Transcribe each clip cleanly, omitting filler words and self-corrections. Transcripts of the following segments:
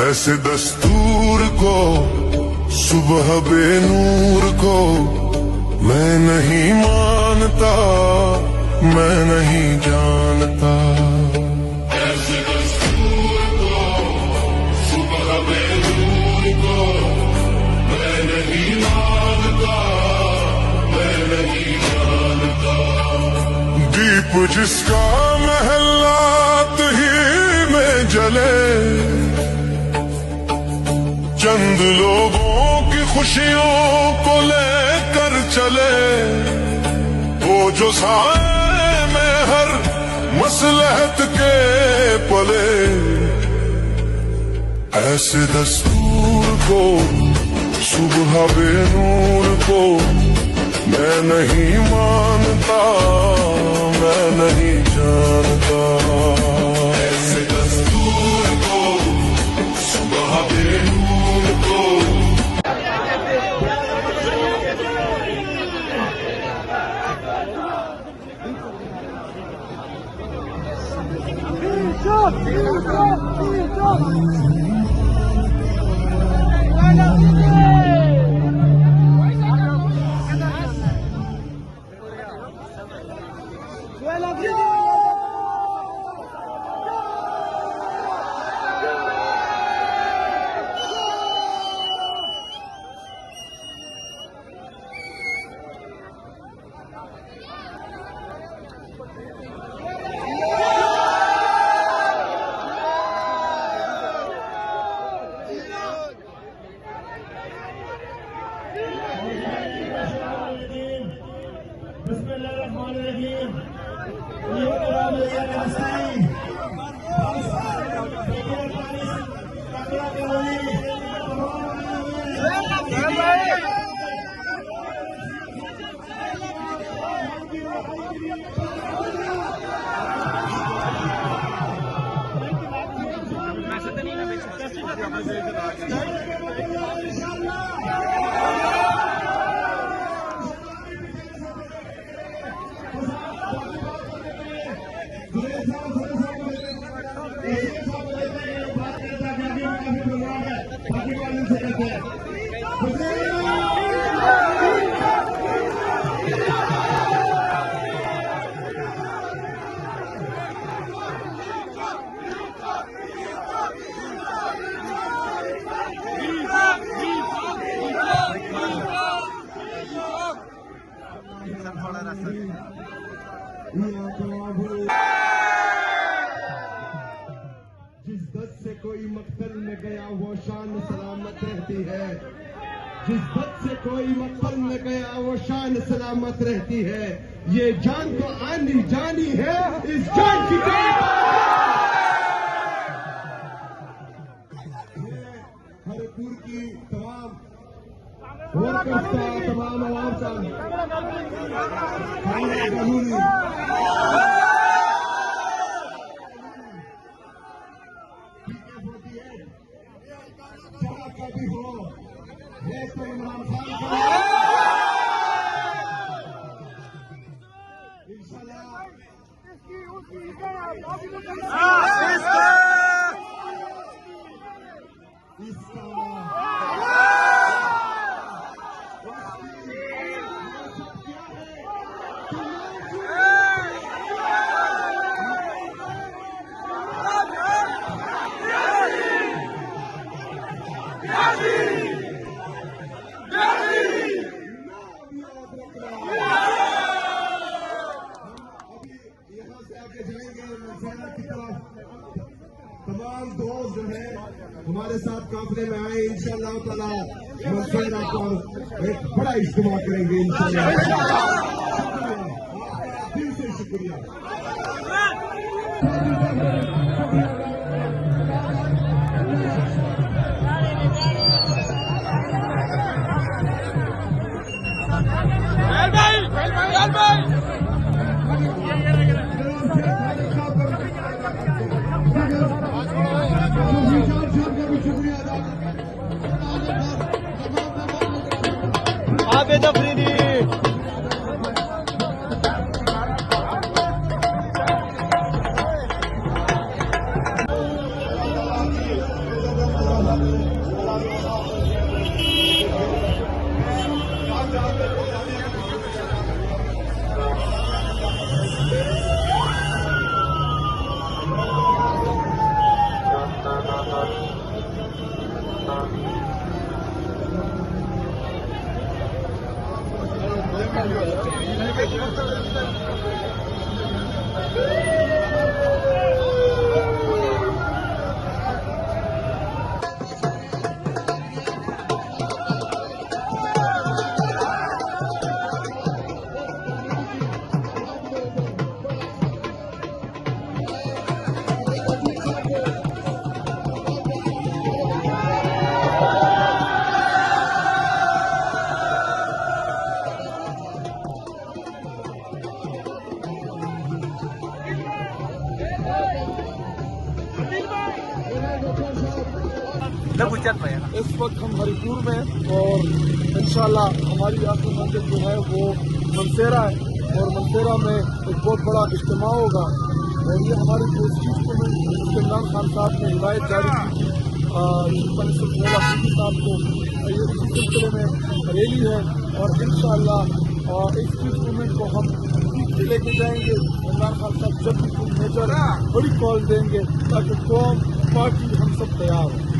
ऐसे दस्तूर को सुबह बेनूर को मैं नहीं मानता, मैं नहीं जानता। ऐसे दस्तूर को सुबह बेनूर को मैं नहीं मानता, मैं नहीं जानता। दीप जिसका महलात ही में जले, चंद लोगों की खुशियों को लेकर चले, वो जो साए में हर मसलहत के पले। ऐसे दस्तूर को सुबह बेनूर को मैं नहीं मानता, मैं नहीं जानता। ऐसे दस्तूर को सुबह बेनूर को जिस दस से कोई मक्तल में गया वो शान सलामत रहती है। जिस दस से कोई मक्तल में गया वो शान सलामत रहती है। ये जान तो आनी जानी है, इस जान की हरपुर की तमाम तमाम आवाम का जहाँ का भी हो, ये तो इमरान खान का इंशाल्लाह तमाम दोस्त जो है हमारे साथ काफिले में आए, इंशाअल्लाह ताला मंसूरा पर एक बड़ा इज्तिमा करेंगे इंशाअल्लाह। दिल से शुक्रिया। आबेद अफरीदी इस वक्त हम हरिपुर में और इंशाल्लाह हमारी आखिरी मंजिल जो है वो मनसेरा है और मनसेरा में एक बहुत बड़ा इज्तिमा होगा और ये हमारी चीफ मिनिस्टर इमरान खान साहब ने हिदायत जारी की साहब को ये इसी सिलसिले में रैली है और इंशाल्लाह इस चीफ मूवमेंट को हम लेके जाएंगे। इमरान खान साहब जब भी कोई मेजर बड़ी कॉल देंगे ताकि कौम पार्टी हम सब तैयार हो।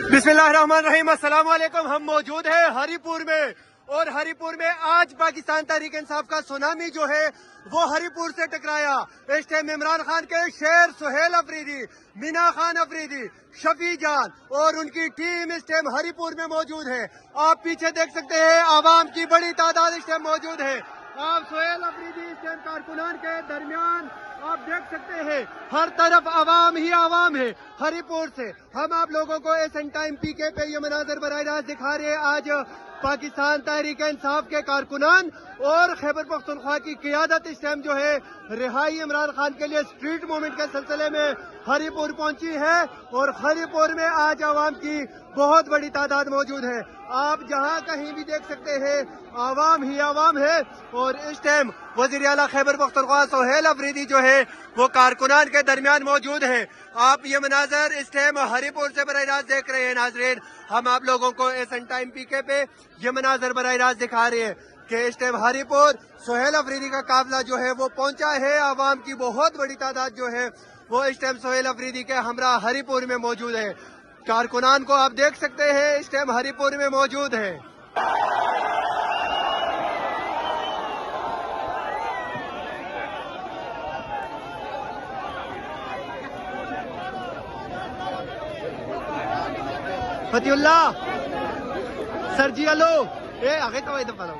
बिस्मिल्लाहिर्रहमानिर्रहीम, अस्सलाम वालेकुम। हम मौजूद हैं हरिपुर में और हरिपुर में आज पाकिस्तान तहरीक इंसाफ का सुनामी जो है वो हरिपुर से टकराया। इस टाइम इमरान खान के शेर सुहेल अफरीदी, मीना खान अफरीदी, शफी जान और उनकी टीम इस टाइम हरिपुर में मौजूद है। आप पीछे देख सकते हैं आवाम की बड़ी तादाद इस टाइम मौजूद है। आप सुहेल अफरीदी इस टाइम कारकुनान के दरमियान आप देख सकते हैं हर तरफ आवाम ही आवाम है। हरिपुर से हम आप लोगों को एसएन टाइम पीके पे ये मनाजर बराह रास्त दिखा रहे हैं। आज पाकिस्तान तहरीक इंसाफ के कारकुनान और खैबर पख्तूनख्वा की क़ियादत इस टाइम जो है रिहाई इमरान खान के लिए स्ट्रीट मूवमेंट के सिलसिले में हरिपुर पहुंची है और हरिपुर में आज आवाम की बहुत बड़ी तादाद मौजूद है। आप जहां कहीं भी देख सकते हैं आवाम ही आवाम है और इस टाइम वज़ीर आला खैबर पख्तूनख्वा सुहेल अफरीदी जो है वो कारकुनान के दरमियान मौजूद है। आप ये मनाजर इस टाइम हरिपुर से बराह रास्त देख रहे हैं। नाजरीन, हम आप लोगों को एसएन टाइम पीके पे ये मनाजर बराह रास्त दिखा रहे हैं कि इस टाइम हरिपुर सुहेल अफरीदी का काफिला जो है वो पहुंचा है। आवाम की बहुत बड़ी तादाद जो है वो इस टाइम सुहेल अफरीदी के हमरा हरिपुर में मौजूद है। कारकुनान को आप देख सकते हैं इस टाइम हरिपुर में मौजूद है। फतिउल्लाह सर जी हेलो ए आगे तो इधर पड़ा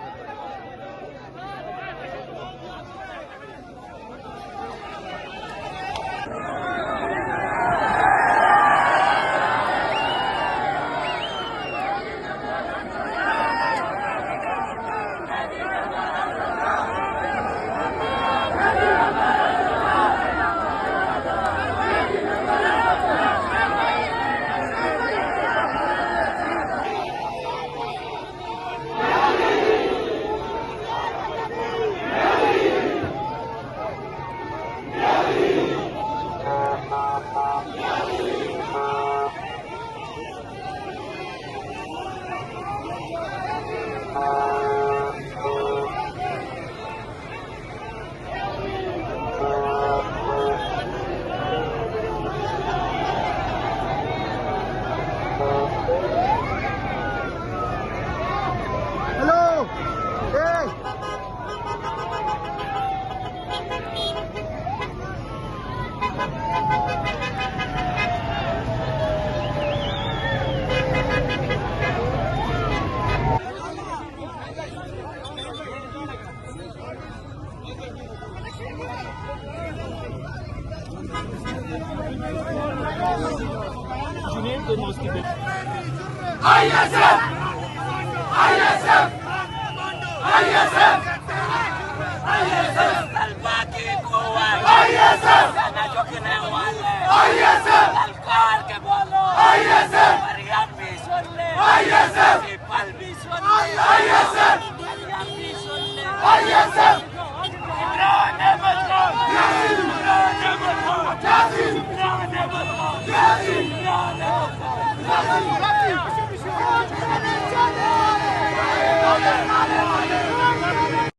सरकार के बोलो मरियम भी सुन ले, पीपल भी सुन ले, मरियम भी सुन ले,